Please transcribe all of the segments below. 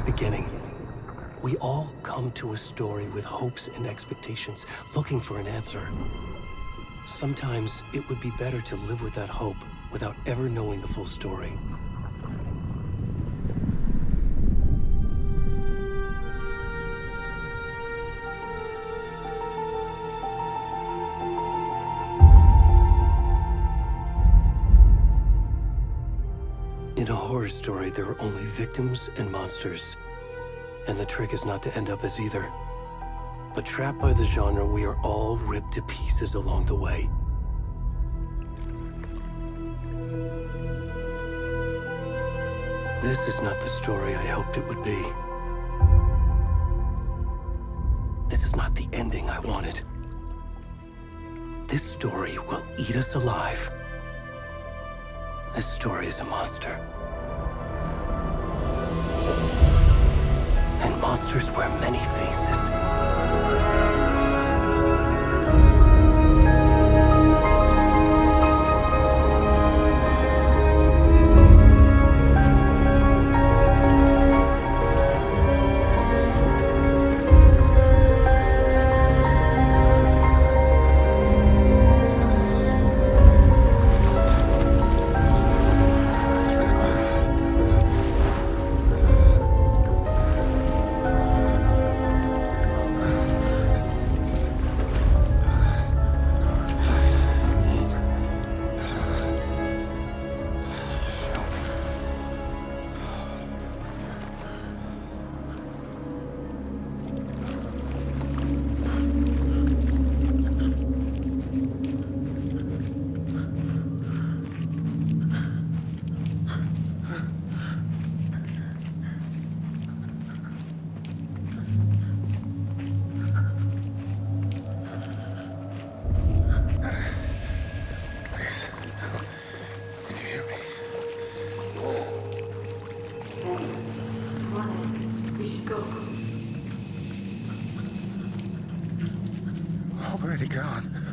beginning. We all come to a story with hopes and expectations, looking for an answer. Sometimes it would be better to live with that hope without ever knowing the full story. In a horror story, there are only victims and monsters. And the trick is not to end up as either. But trapped by the genre, we are all ripped to pieces along the way. This is not the story I hoped it would be. This is not the ending I wanted. This story will eat us alive. This story is a monster. And monsters wear many faces. Already gone.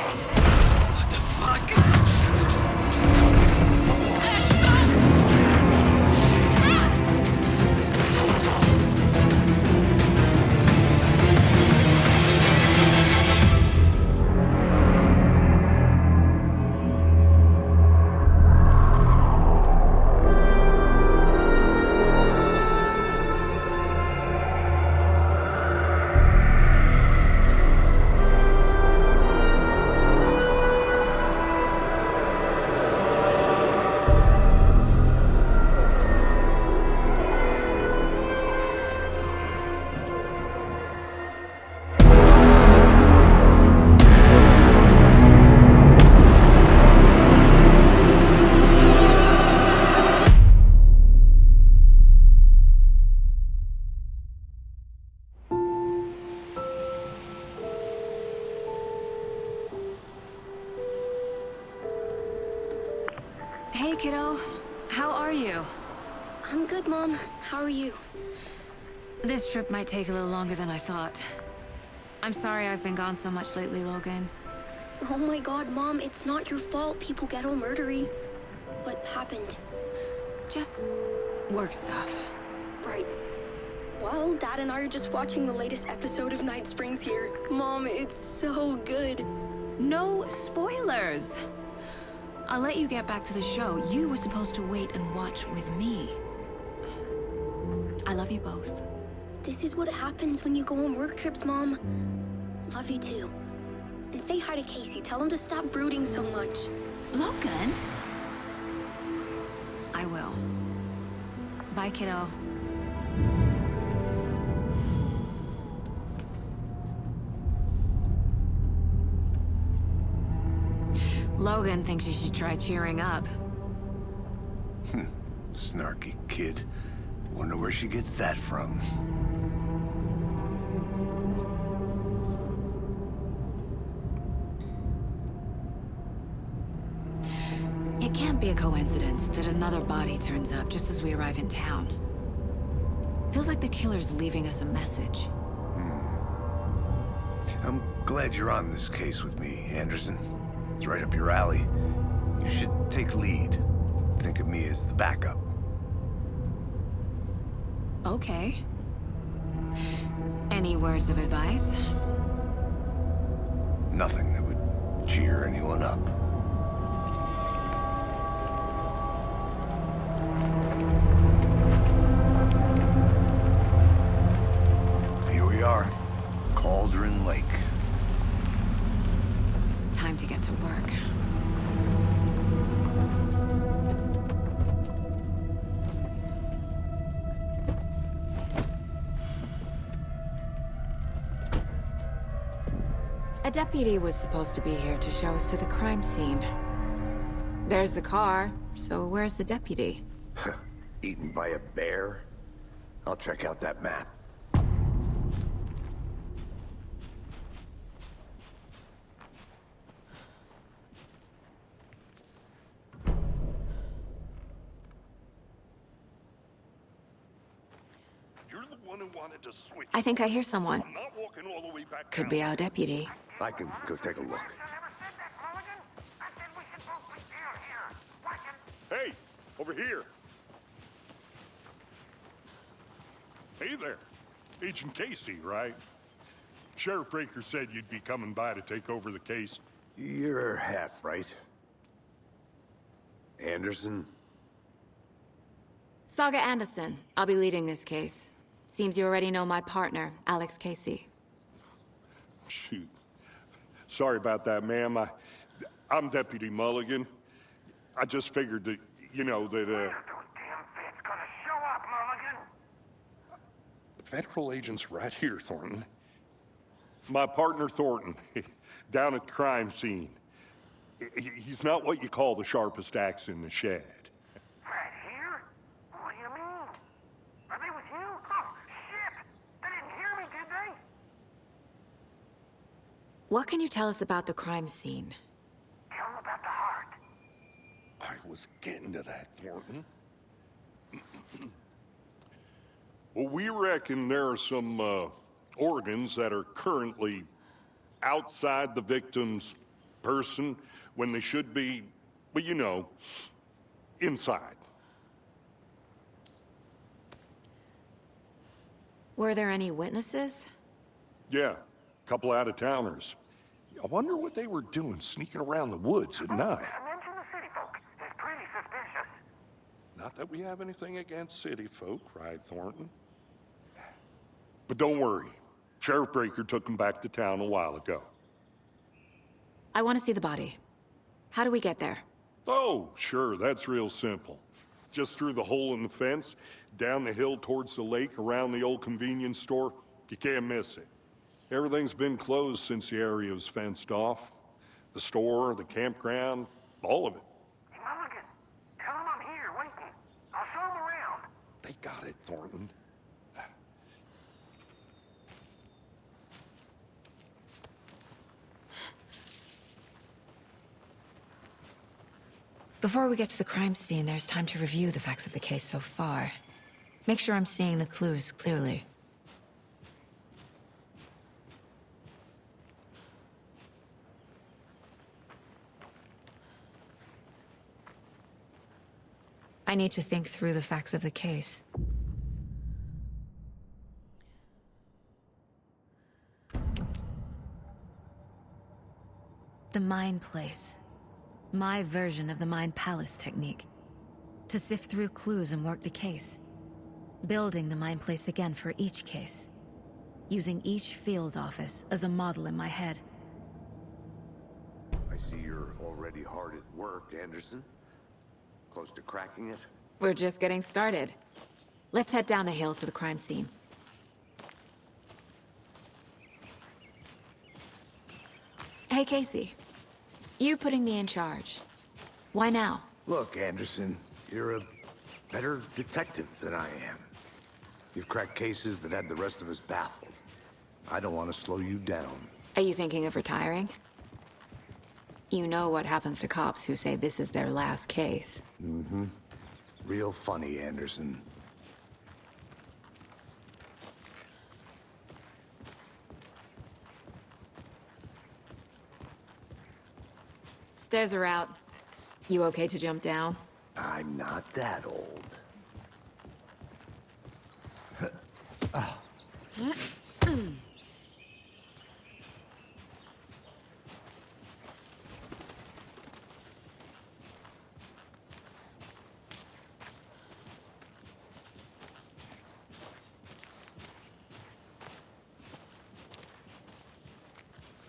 What the fuck? Hey, kiddo. How are you? I'm good, Mom. How are you? This trip might take a little longer than I thought. I'm sorry I've been gone so much lately, Logan. Oh my god, Mom, it's not your fault people get all murdery. What happened? Just work stuff. Right. Well, Dad and I are just watching the latest episode of Night Springs here. Mom, it's so good. No spoilers! I'll let you get back to the show. You were supposed to wait and watch with me. I love you both. This is what happens when you go on work trips, Mom. Love you too. And say hi to Casey. Tell him to stop brooding so much. Logan? I will. Bye, kiddo. Logan thinks you should try cheering up. Snarky kid. Wonder where she gets that from. It can't be a coincidence that another body turns up just as we arrive in town. Feels like the killer's leaving us a message. I'm glad you're on this case with me, Anderson. It's right up your alley. You should take lead. Think of me as the backup. Okay. Any words of advice? Nothing that would cheer anyone up. Here we are. Cauldron Lake. Time to get to work. A deputy was supposed to be here to show us to the crime scene. There's the car, so where's the deputy? Eaten by a bear? I'll check out that map. You're the one who wanted to switch. I think I hear someone. I'm not walking all the way back Could down. be our deputy. I can go take a look. Hey, over here. Hey there. Agent Casey, right? Sheriff Breaker said you'd be coming by to take over the case. You're half right. Anderson? Saga Anderson. I'll be leading this case. Seems you already know my partner, Alex Casey. Shoot. Sorry about that, ma'am. I'm Deputy Mulligan. I just figured that, you know, that, Federal agent's right here, Thornton. My partner, Thornton, down at the crime scene. He's not what you call the sharpest axe in the shed. Right here? What do you mean? Are they with you? Oh, shit! They didn't hear me, did they? What can you tell us about the crime scene? Tell them about the heart. I was getting to that, Thornton. Well, we reckon there are some organs that are currently outside the victim's person when they should be, well, you know, inside. Were there any witnesses? Yeah, a couple out-of-towners. I wonder what they were doing sneaking around the woods at night. Mention the city folk. It's pretty suspicious. Not that we have anything against city folk, cried Thornton. But don't worry. Sheriff Breaker took them back to town a while ago. I want to see the body. How do we get there? Oh, sure, that's real simple. Just through the hole in the fence, down the hill towards the lake, around the old convenience store. You can't miss it. Everything's been closed since the area was fenced off. The store, the campground, all of it. Hey, Mulligan, tell him I'm here waiting. I'll show him around. They got it, Thornton. Before we get to the crime scene, there's time to review the facts of the case so far. Make sure I'm seeing the clues clearly. I need to think through the facts of the case. The Mind Place. My version of the Mind Palace technique. To sift through clues and work the case. Building the Mind Place again for each case. Using each field office as a model in my head. I see you're already hard at work, Anderson. Close to cracking it? We're just getting started. Let's head down the hill to the crime scene. Hey, Casey. You putting me in charge. Why now? Look, Anderson, you're a better detective than I am. You've cracked cases that had the rest of us baffled. I don't want to slow you down. Are you thinking of retiring? You know what happens to cops who say this is their last case. Mm-hmm. Real funny, Anderson. Stairs are out. You okay to jump down? I'm not that old.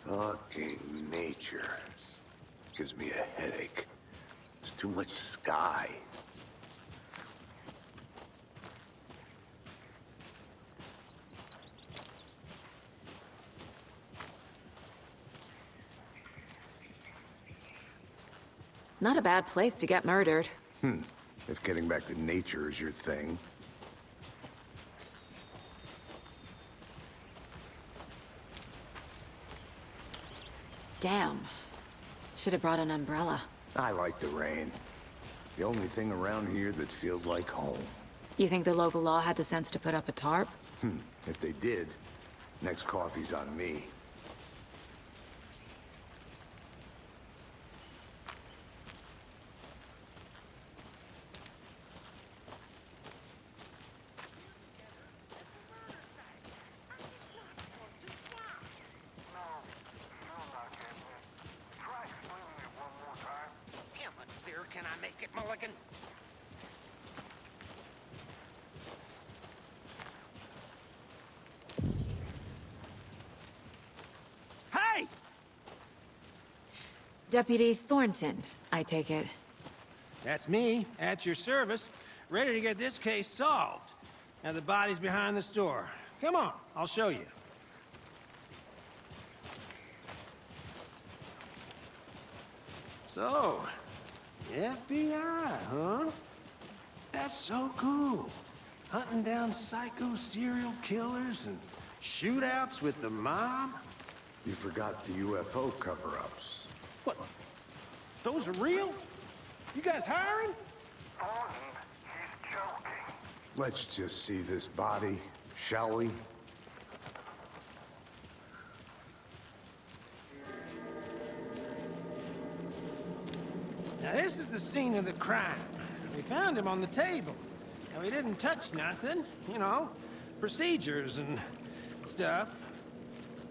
Fucking nature. Gives me a headache. There's too much sky. Not a bad place to get murdered. If getting back to nature is your thing. Damn. Should have brought an umbrella. I like the rain. The only thing around here that feels like home. You think the local law had the sense to put up a tarp? If they did, next coffee's on me. How much clearer can I make it, Mulligan? Hey! Deputy Thornton, I take it. That's me, at your service, ready to get this case solved. Now the body's behind the store. Come on, I'll show you. So, FBI, huh? That's so cool. Hunting down psycho serial killers and shootouts with the mob. You forgot the UFO cover-ups. What? Those are real? You guys hiring? Thornton, he's joking. Let's just see this body, shall we? Now, this is the scene of the crime. We found him on the table. Now, he didn't touch nothing, you know, procedures and stuff.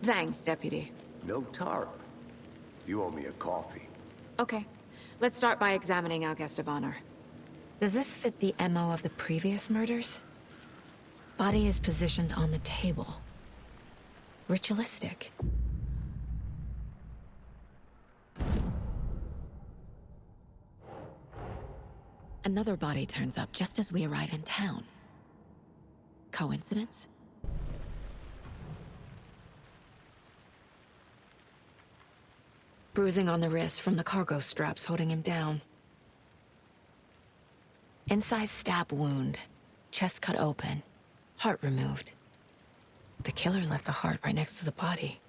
Thanks, Deputy. No tarp. You owe me a coffee. Okay, let's start by examining our guest of honor. Does this fit the MO of the previous murders? Body is positioned on the table. Ritualistic. Another body turns up just as we arrive in town. Coincidence? Bruising on the wrist from the cargo straps holding him down. Incised stab wound. Chest cut open. Heart removed. The killer left the heart right next to the body.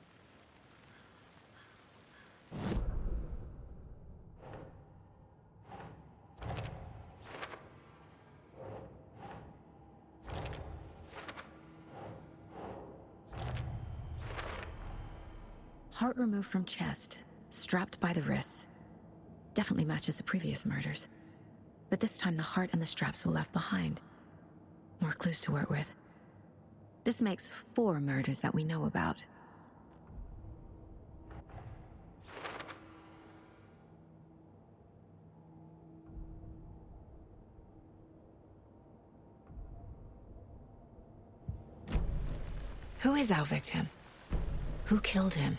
Heart removed from chest, strapped by the wrists. Definitely matches the previous murders. But this time the heart and the straps were left behind. More clues to work with. This makes 4 murders that we know about. Who is our victim? Who killed him?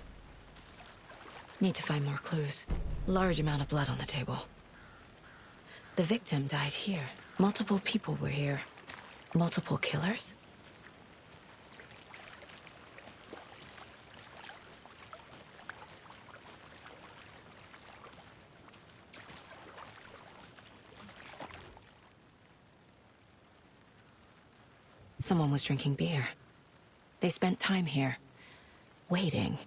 Need to find more clues. Large amount of blood on the table. The victim died here. Multiple people were here. Multiple killers? Someone was drinking beer. They spent time here, waiting.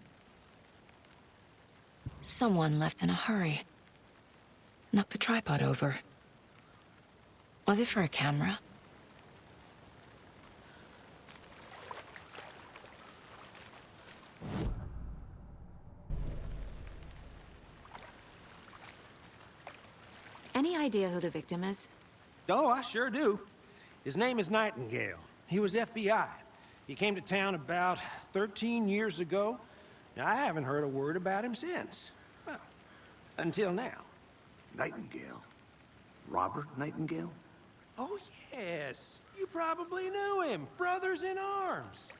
Someone left in a hurry. Knocked the tripod over. Was it for a camera? Any idea who the victim is? Oh, I sure do. His name is Nightingale. He was FBI. He came to town about 13 years ago. Now, I haven't heard a word about him since. Well, until now. Nightingale? Robert Nightingale? Oh, yes. You probably knew him. Brothers in arms.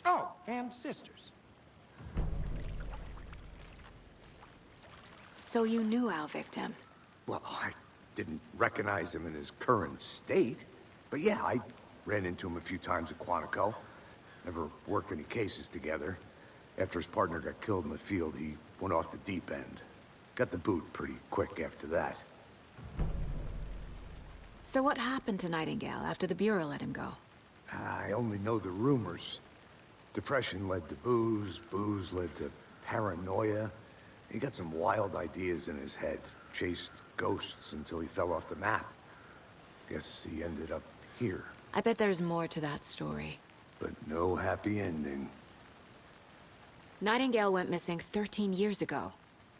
Oh, and sisters. So you knew our victim? Well, I didn't recognize him in his current state. But yeah, I ran into him a few times at Quantico. Never worked any cases together. After his partner got killed in the field, he went off the deep end. Got the boot pretty quick after that. So what happened to Nightingale after the Bureau let him go? I only know the rumors. Depression led to booze, booze led to paranoia. He got some wild ideas in his head, chased ghosts until he fell off the map. Guess he ended up here. I bet there's more to that story. But no happy ending. Nightingale went missing 13 years ago.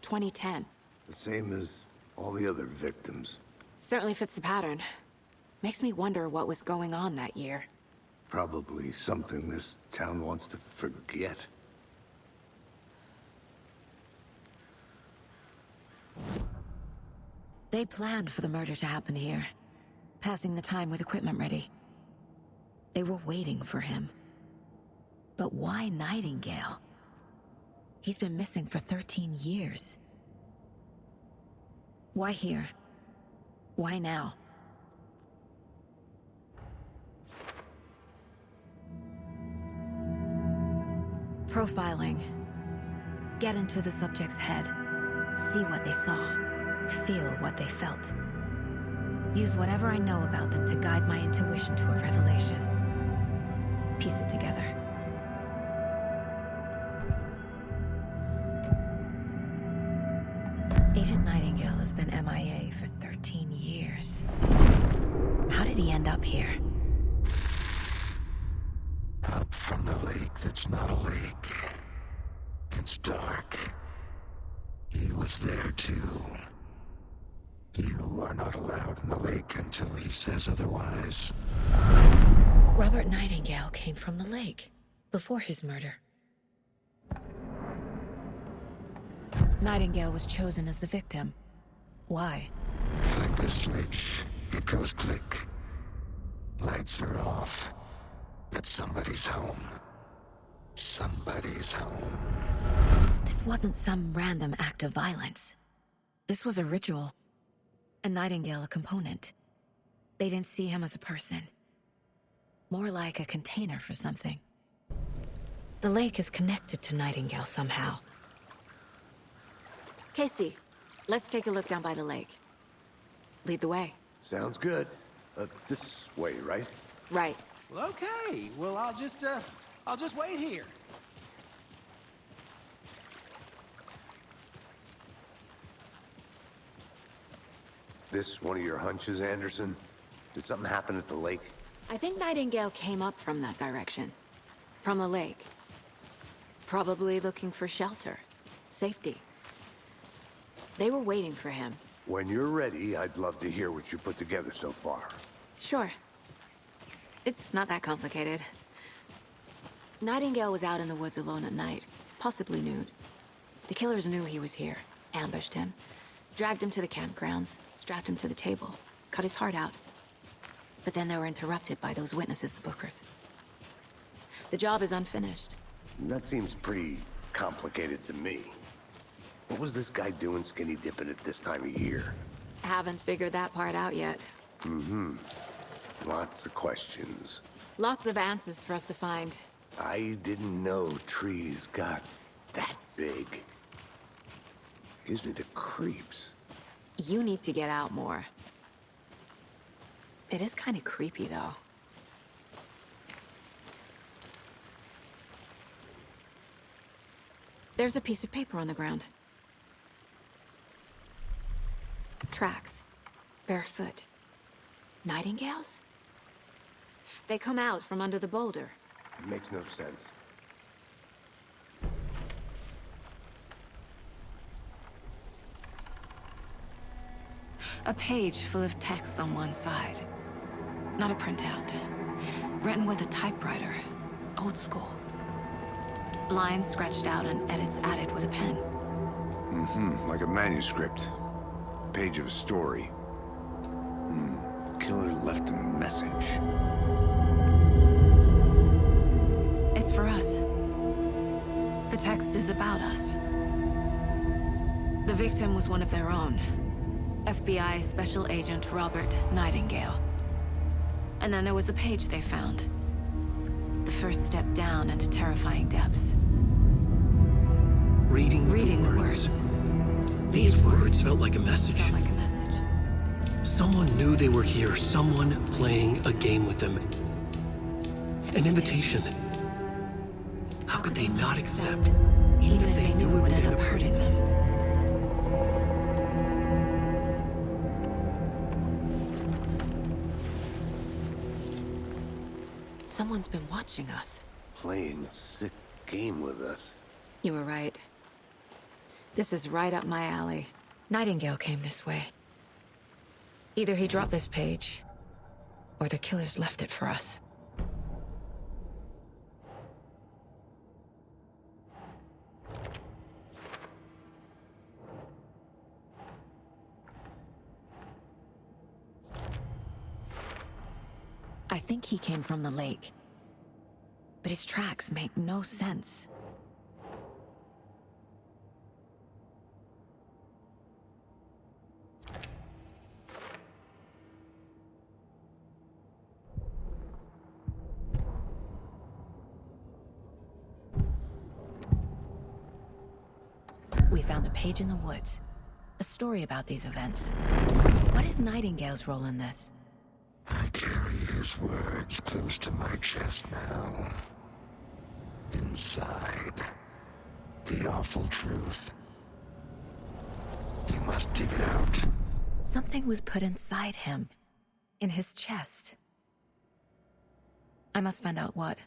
2010. The same as all the other victims. Certainly fits the pattern. Makes me wonder what was going on that year. Probably something this town wants to forget. They planned for the murder to happen here. Passing the time with equipment ready. They were waiting for him. But why Nightingale? He's been missing for 13 years. Why here? Why now? Profiling. Get into the subject's head. See what they saw. Feel what they felt. Use whatever I know about them to guide my intuition to a revelation. Piece it together. Agent Nightingale has been MIA for 13 years. How did he end up here? Up from the lake that's not a lake. It's dark. He was there too. You are not allowed in the lake until he says otherwise. Robert Nightingale came from the lake before his murder. Nightingale was chosen as the victim. Why? Flick the switch. It goes click. Lights are off. But somebody's home. Somebody's home. This wasn't some random act of violence. This was a ritual. And Nightingale a component. They didn't see him as a person. More like a container for something. The lake is connected to Nightingale somehow. Casey, let's take a look down by the lake. Lead the way. Sounds good. This way, right? Right. Well, okay. Well, I'll just wait here. This one of your hunches, Anderson? Did something happen at the lake? I think Nightingale came up from that direction. From the lake. Probably looking for shelter. Safety. They were waiting for him. When you're ready, I'd love to hear what you put together so far. Sure. It's not that complicated. Nightingale was out in the woods alone at night, possibly nude. The killers knew he was here, ambushed him, dragged him to the campgrounds, strapped him to the table, cut his heart out. But then they were interrupted by those witnesses, the Bookers. The job is unfinished. That seems pretty complicated to me. What was this guy doing skinny dipping at this time of year? Haven't figured that part out yet. Mm-hmm. Lots of questions. Lots of answers for us to find. I didn't know trees got that big. Gives me the creeps. You need to get out more. It is kind of creepy, though. There's a piece of paper on the ground. Tracks. Barefoot. Nightingales? They come out from under the boulder. Makes no sense. A page full of text on one side. Not a printout. Written with a typewriter. Old school. Lines scratched out and edits added with a pen. Mm-hmm. Like a manuscript. Page of a story. Killer left a message. It's for us. The text is about us. The victim was one of their own. FBI Special Agent Robert Nightingale. And then there was the page they found. The first step down into terrifying depths. Reading the words. These words felt like a message. Someone knew they were here. Someone playing a game with them. An invitation. How could they not accept, even if they knew it would end up hurting them? Someone's been watching us. Playing a sick game with us. You were right. This is right up my alley. Nightingale came this way. Either he dropped this page, or the killers left it for us. I think he came from the lake. But his tracks make no sense. We found a page in the woods. A story about these events. What is Nightingale's role in this? I carry his words close to my chest now. Inside, the awful truth. You must dig it out. Something was put inside him. In his chest. I must find out what.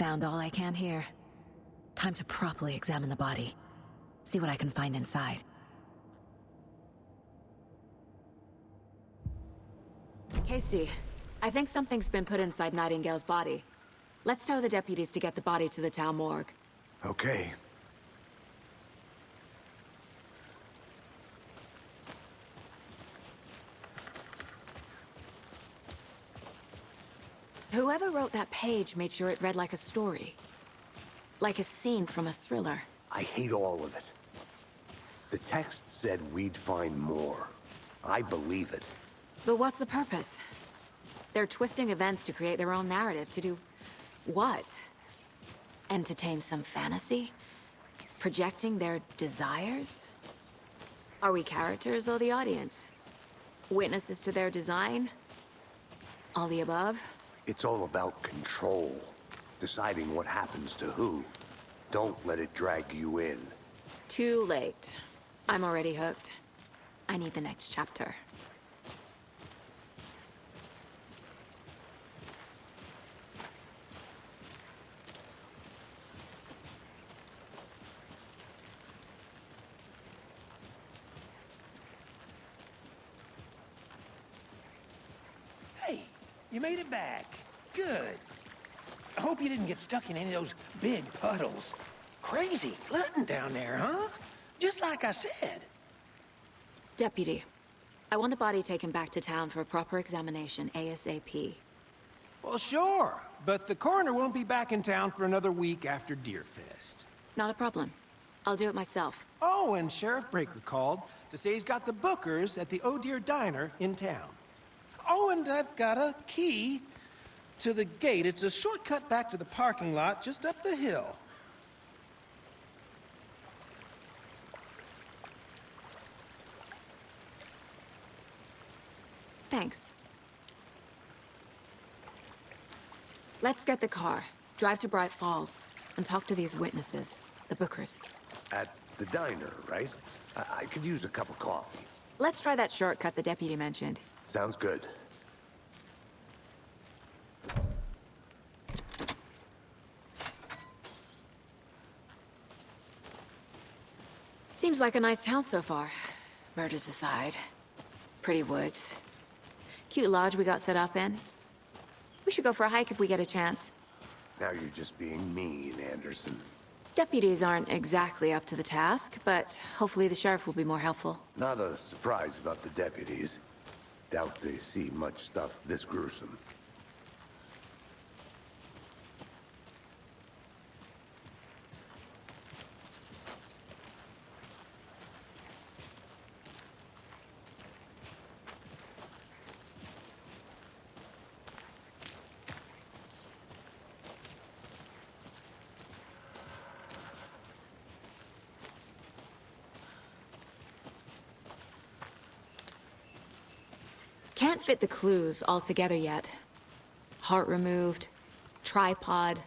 Found all I can here. Time to properly examine the body. See what I can find inside. Casey, I think something's been put inside Nightingale's body. Let's tell the deputies to get the body to the town morgue. Okay. Whoever wrote that page made sure it read like a story. Like a scene from a thriller. I hate all of it. The text said we'd find more. I believe it. But what's the purpose? They're twisting events to create their own narrative. To do what? Entertain some fantasy? Projecting their desires? Are we characters or the audience? Witnesses to their design? All the above? It's all about control. Deciding what happens to who. Don't let it drag you in. Too late. I'm already hooked. I need the next chapter. Hey, you made it back. Good. I hope you didn't get stuck in any of those big puddles. Crazy flooding down there, huh? Just like I said. Deputy, I want the body taken back to town for a proper examination, ASAP. Well, sure, but the coroner won't be back in town for another week after Deerfest. Not a problem. I'll do it myself. Oh, and Sheriff Breaker called to say he's got the bookers at the Oh Dear Diner in town. Oh, and I've got a key to the gate. It's a shortcut back to the parking lot just up the hill. Thanks. Let's get the car, drive to Bright Falls, and talk to these witnesses, the bookers. At the diner, right? I could use a cup of coffee. Let's try that shortcut the deputy mentioned. Sounds good. Seems like a nice town so far. Murders aside. Pretty woods. Cute lodge we got set up in. We should go for a hike if we get a chance. Now you're just being mean, Anderson. Deputies aren't exactly up to the task, but hopefully the sheriff will be more helpful. Not a surprise about the deputies. Doubt they see much stuff this gruesome. Can't fit the clues all together yet. Heart removed, tripod,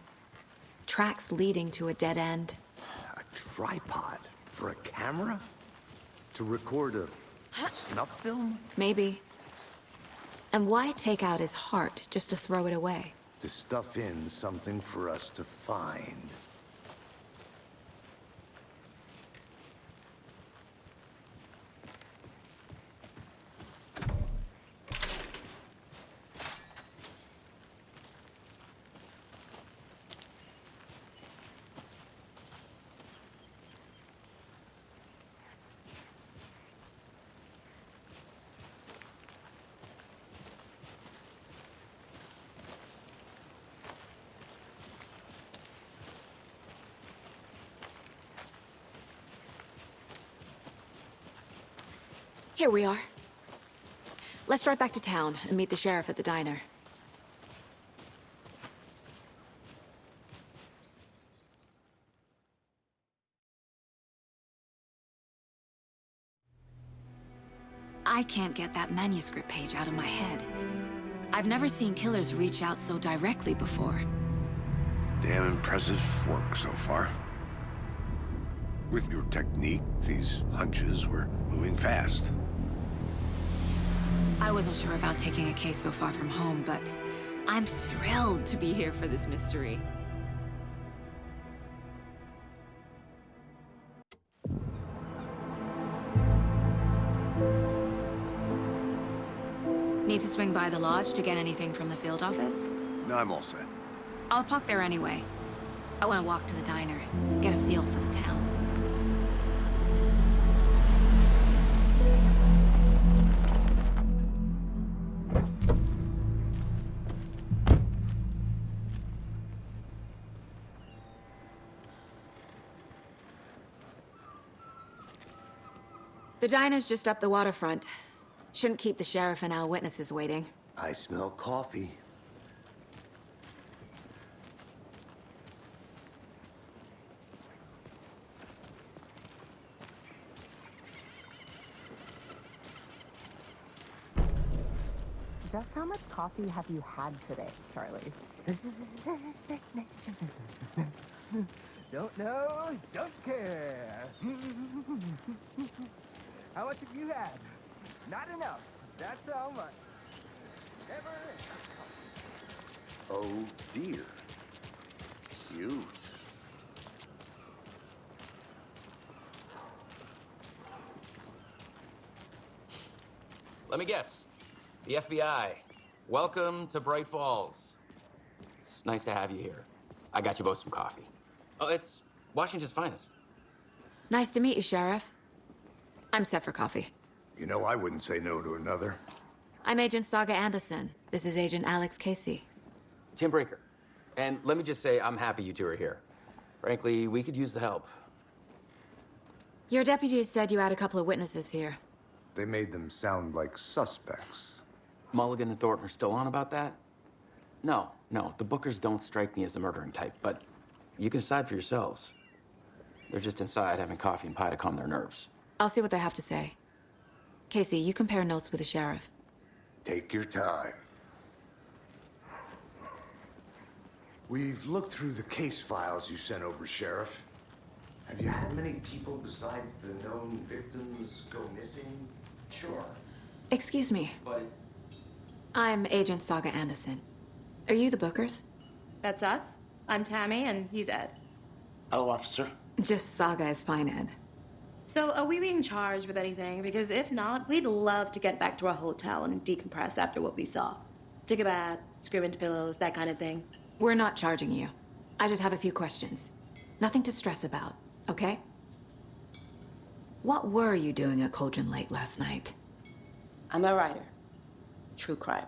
tracks leading to a dead end. A tripod? For a camera? To record a snuff film? Maybe. And why take out his heart just to throw it away? To stuff in something for us to find. Here we are. Let's drive back to town and meet the sheriff at the diner. I can't get that manuscript page out of my head. I've never seen killers reach out so directly before. Damn impressive work so far. With your technique, these hunches were moving fast. I wasn't sure about taking a case so far from home, but I'm thrilled to be here for this mystery. Need to swing by the lodge to get anything from the field office? No, I'm all set. I'll park there anyway. I want to walk to the diner, get a feel for the town. The diner's just up the waterfront. Shouldn't keep the sheriff and our witnesses waiting. I smell coffee. Just how much coffee have you had today, Charlie? Don't know, don't care. How much have you had? Not enough. That's how much. Never. Oh dear. Cute. Let me guess. The FBI. Welcome to Bright Falls. It's nice to have you here. I got you both some coffee. Oh, it's Washington's finest. Nice to meet you, Sheriff. I'm set for coffee. You know, I wouldn't say no to another. I'm Agent Saga Anderson. This is Agent Alex Casey. Tim Breaker. And let me just say, I'm happy you two are here. Frankly, we could use the help. Your deputies said you had a couple of witnesses here. They made them sound like suspects. Mulligan and Thornton are still on about that? No, the Bookers don't strike me as the murdering type, but you can decide for yourselves. They're just inside having coffee and pie to calm their nerves. I'll see what they have to say. Casey, you compare notes with the sheriff. Take your time. We've looked through the case files you sent over, Sheriff. Have you had many people besides the known victims go missing? Sure. Excuse me. But I'm Agent Saga Anderson. Are you the Bookers? That's us. I'm Tammy, and he's Ed. Hello, officer. Just Saga is fine, Ed. So, are we being charged with anything? Because if not, we'd love to get back to our hotel and decompress after what we saw. Take a bath, scream into pillows, that kind of thing. We're not charging you. I just have a few questions. Nothing to stress about, okay? What were you doing at Cauldron Lake last night? I'm a writer. True crime.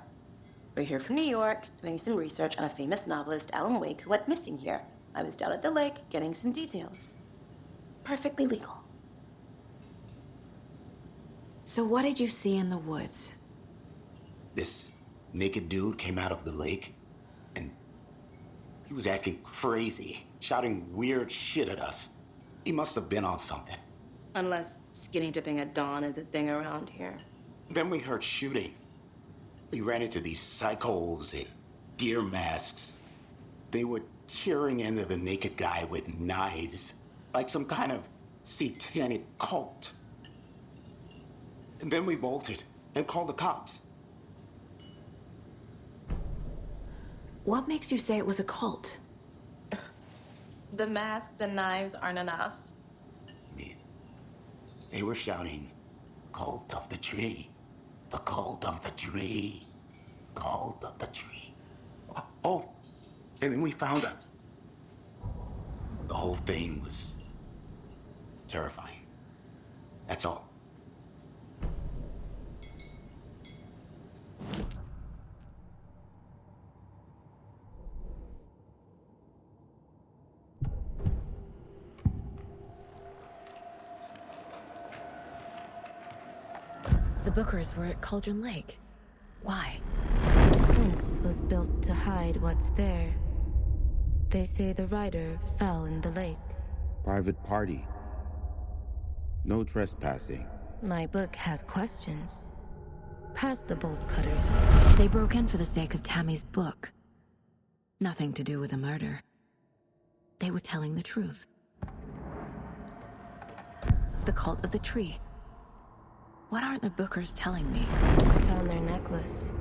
We're here from New York, doing some research on a famous novelist, Alan Wake, who went missing here. I was down at the lake, getting some details. Perfectly legal. So what did you see in the woods? This naked dude came out of the lake, and he was acting crazy, shouting weird shit at us. He must have been on something. Unless skinny dipping at dawn is a thing around here. Then we heard shooting. We ran into these psychos in deer masks. They were tearing into the naked guy with knives, like some kind of satanic cult. And then we bolted and called the cops. What makes you say it was a cult? The masks and knives aren't enough. They were shouting, "Cult of the tree, the cult of the tree, cult of the tree." Oh, and then we found out. The whole thing was terrifying. That's all. The Bookers were at Cauldron Lake. Why? The fence was built to hide what's there. They say the rider fell in the lake. Private party. No trespassing. My book has questions. Past the bolt cutters. They broke in for the sake of Tammy's book. Nothing to do with the murder. They were telling the truth. The cult of the tree. What aren't the Bookers telling me? I found their necklace.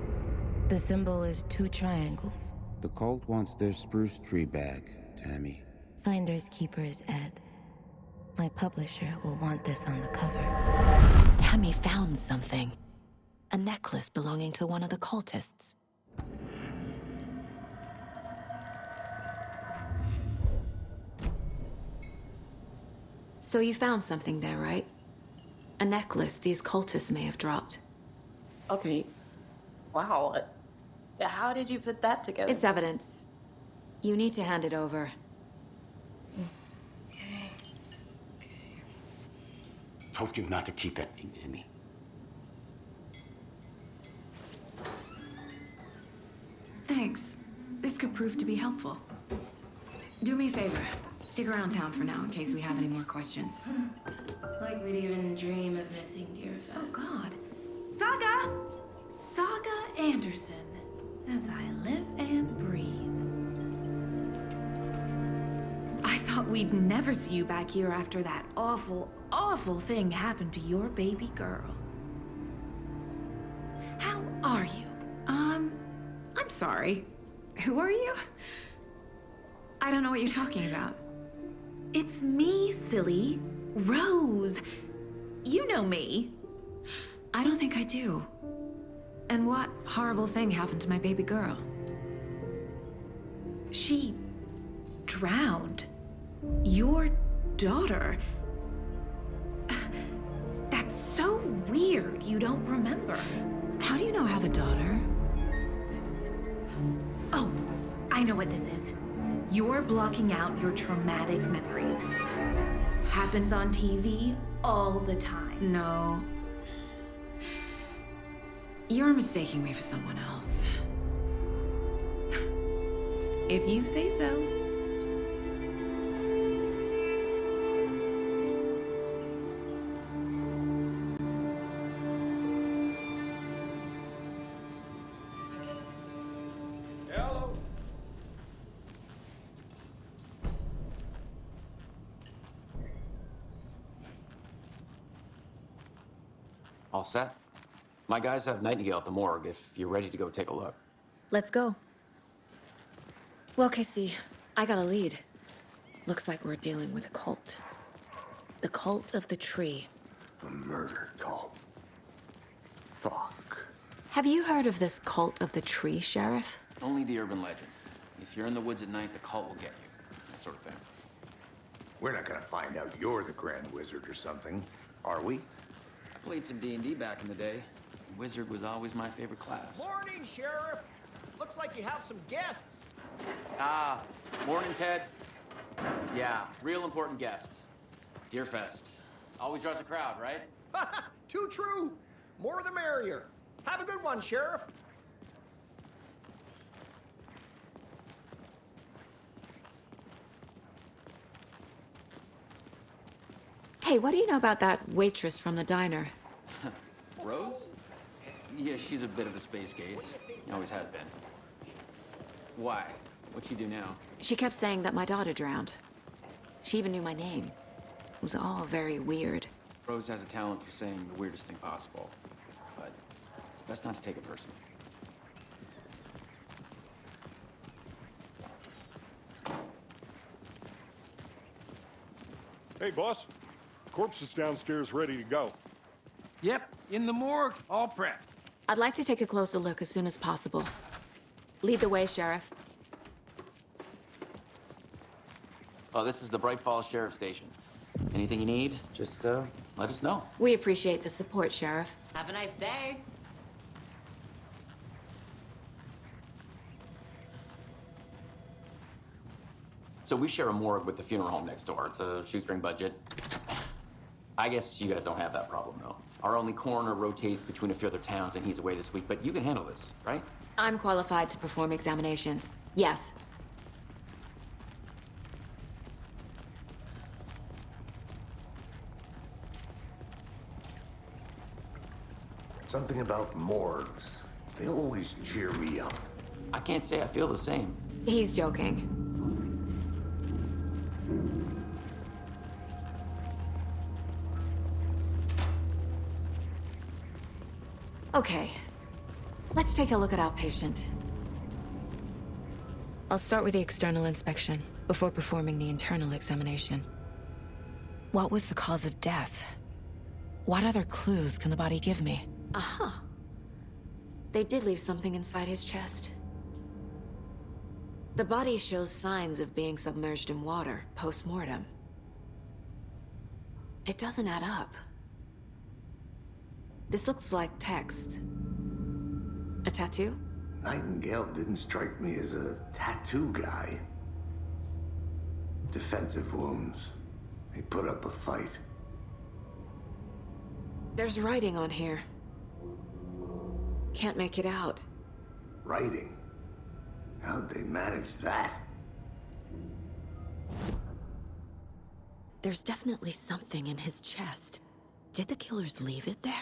The symbol is 2 triangles. The cult wants their spruce tree back, Tammy. Finders keepers, Ed. My publisher will want this on the cover. Tammy found something. A necklace belonging to one of the cultists. So you found something there, right? A necklace these cultists may have dropped. Okay. Wow. How did you put that together? It's evidence. You need to hand it over. Told you not to keep that thing to me. Thanks. This could prove to be helpful. Do me a favor. Stick around town for now in case we have any more questions. Like we'd even dream of missing Deerfest. Oh, God. Saga! Saga Anderson. As I live and breathe. I thought we'd never see you back here after that awful, awful thing happened to your baby girl. How are you? I'm sorry. Who are you? I don't know what you're talking about. It's me, silly. Rose. You know me. I don't think I do. And what horrible thing happened to my baby girl? She drowned. Your daughter. That's so weird you don't remember. How do you know I have a daughter? Oh, I know what this is. You're blocking out your traumatic memories. Happens on TV all the time. No. You're mistaking me for someone else. If you say so. Hello. All set? My guys have Nightingale at the morgue if you're ready to go take a look. Let's go. Well, Casey, I got a lead. Looks like we're dealing with a cult. The cult of the tree. A murder cult. Fuck. Have you heard of this cult of the tree, Sheriff? Only the urban legend. If you're in the woods at night, the cult will get you. That sort of thing. We're not gonna find out you're the Grand Wizard or something, are we? Played some D&D back in the day. Wizard was always my favorite class. Morning, Sheriff. Looks like you have some guests. Ah, morning, Ted. Yeah, real important guests. Deerfest. Always draws a crowd, right? Too true. More the merrier. Have a good one, Sheriff. Hey, what do you know about that waitress from the diner? Rose? Yeah, she's a bit of a space case. Always has been. Why? What'd she do now? She kept saying that my daughter drowned. She even knew my name. It was all very weird. Rose has a talent for saying the weirdest thing possible. But it's best not to take it personally. Hey, boss. Corpse is downstairs ready to go. Yep, in the morgue, all prepped. I'd like to take a closer look as soon as possible. Lead the way, Sheriff. Oh, this is the Bright Falls Sheriff Station. Anything you need, just let us know. We appreciate the support, Sheriff. Have a nice day. So we share a morgue with the funeral home next door. It's a shoestring budget. I guess you guys don't have that problem, though. Our only coroner rotates between a few other towns, and he's away this week, but you can handle this, right? I'm qualified to perform examinations. Yes. Something about morgues. They always cheer me up. I can't say I feel the same. He's joking. Okay. Let's take a look at our patient. I'll start with the external inspection before performing the internal examination. What was the cause of death? What other clues can the body give me? Aha. They did leave something inside his chest. The body shows signs of being submerged in water post-mortem. It doesn't add up. This looks like text. A tattoo? Nightingale didn't strike me as a tattoo guy. Defensive wounds. He put up a fight. There's writing on here. Can't make it out. Writing? How'd they manage that? There's definitely something in his chest. Did the killers leave it there?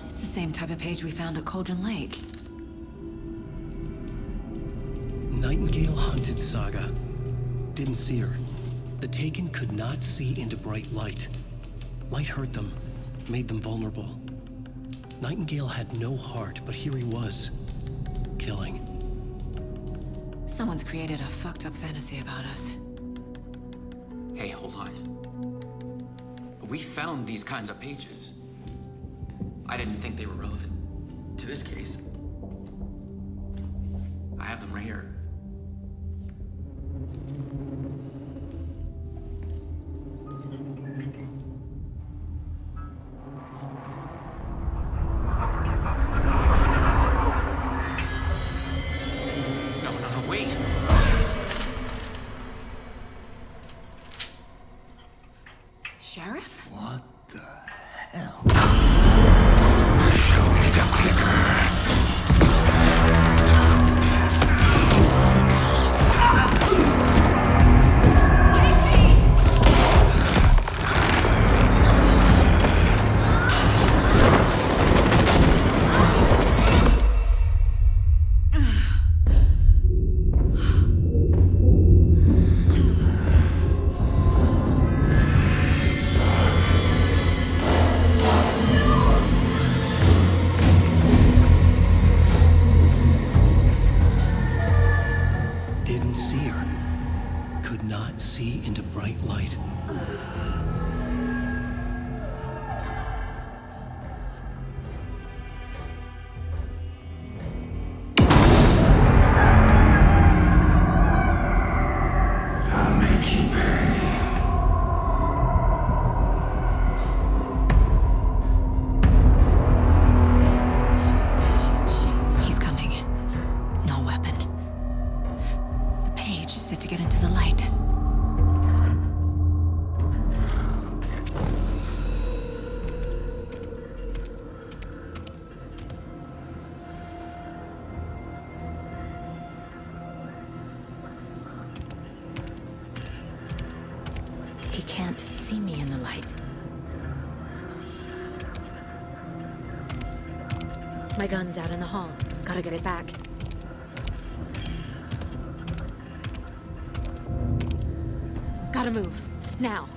It's the same type of page we found at Cauldron Lake. Nightingale hunted Saga. Didn't see her. The Taken could not see into bright light. Light hurt them, made them vulnerable. Nightingale had no heart, but here he was, killing. Someone's created a fucked up fantasy about us. Hey, hold on. We found these kinds of pages. I didn't think they were relevant to this case. I have them right here. No, wait. Sheriff? What the hell? Show me the clicker. Didn't see her. Could not see into bright light. I'll make you pay. He's coming. No weapon. The page said to get into the light. He can't see me in the light. My gun's out in the hall. Gotta get it back. Gotta move. Now.